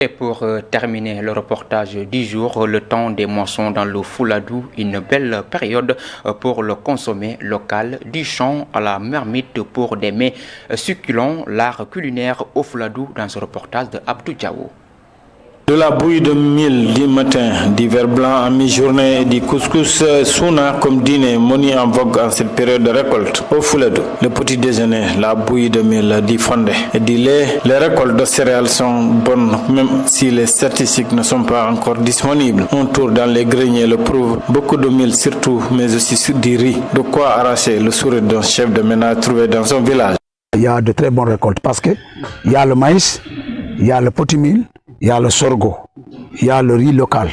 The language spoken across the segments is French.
Et pour terminer le reportage du jour, le temps des moissons dans le Fouladou, une belle période pour le consommer local, du champ à la marmite pour des mets succulents, l'art culinaire au Fouladou dans ce reportage de Abdou Diawo. De la bouillie de mil du matin, du verre blanc à mi-journée et du couscous souna comme dîner moni en vogue en cette période de récolte. Au Fouladou, le petit déjeuner, la bouillie de mil, du fondé et du lait. Les récoltes de céréales sont bonnes, même si les statistiques ne sont pas encore disponibles. On tourne dans les greniers le prouve. Beaucoup de mil surtout, mais aussi du riz. De quoi arracher le sourire d'un chef de ménage trouvé dans son village. Il y a de très bonnes récoltes parce que il y a le maïs, il y a le petit mil, il y a le sorgho, il y a le riz local.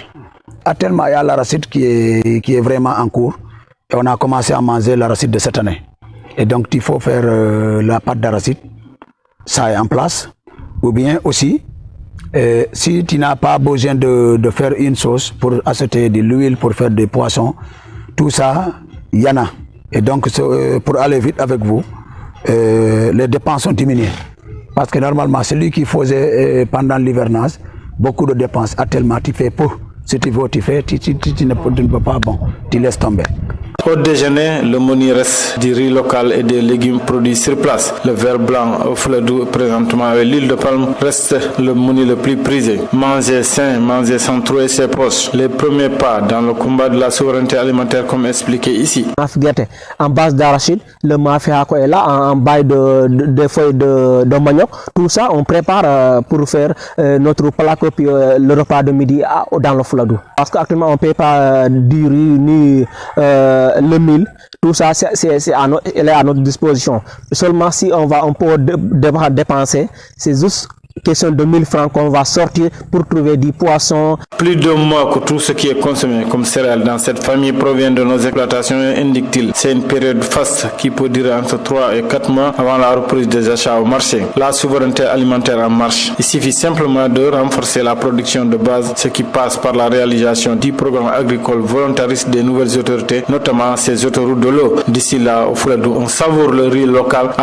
Actuellement, il y a l'arachide qui est vraiment en cours. Et on a commencé à manger l'arachide de cette année. Et donc, il faut faire la pâte d'arachide. Ça est en place. Ou bien aussi, si tu n'as pas besoin de faire une sauce pour acheter de l'huile, pour faire des poissons, tout ça, il y en a. Et donc, pour aller vite avec vous, les dépenses sont diminuées. Parce que normalement, celui qui faisait pendant l'hivernage, beaucoup de dépenses, actuellement, tu fais peu. Si tu veux, tu fais, tu ne peux pas, bon, tu laisses tomber. Au déjeuner, le menu reste du riz local et des légumes produits sur place. Le verre blanc au Fouladou, présentement avec l'huile de palme, reste le menu le plus prisé. Manger sain, manger sans trouver ses poches. Les premiers pas dans le combat de la souveraineté alimentaire, comme expliqué ici. En base d'arachide, le mafiako est là, en bail de feuilles de manioc. Tout ça, on prépare pour faire notre plat puis le repas de midi dans le Fouladou. Parce qu'actuellement, on ne paye pas du riz ni le mil, tout ça elle est à notre disposition. Seulement si on peut dépenser, c'est juste question de 1000 francs qu'on va sortir pour trouver du poisson. Plus de mois que tout ce qui est consommé comme céréales dans cette famille provient de nos exploitations, indique-t-il. C'est une période faste qui peut durer entre 3 et 4 mois avant la reprise des achats au marché. La souveraineté alimentaire en marche. Il suffit simplement de renforcer la production de base, ce qui passe par la réalisation du programme agricole volontariste des nouvelles autorités, notamment ces autoroutes de l'eau. D'ici là, au Fouladou, on savoure le riz local.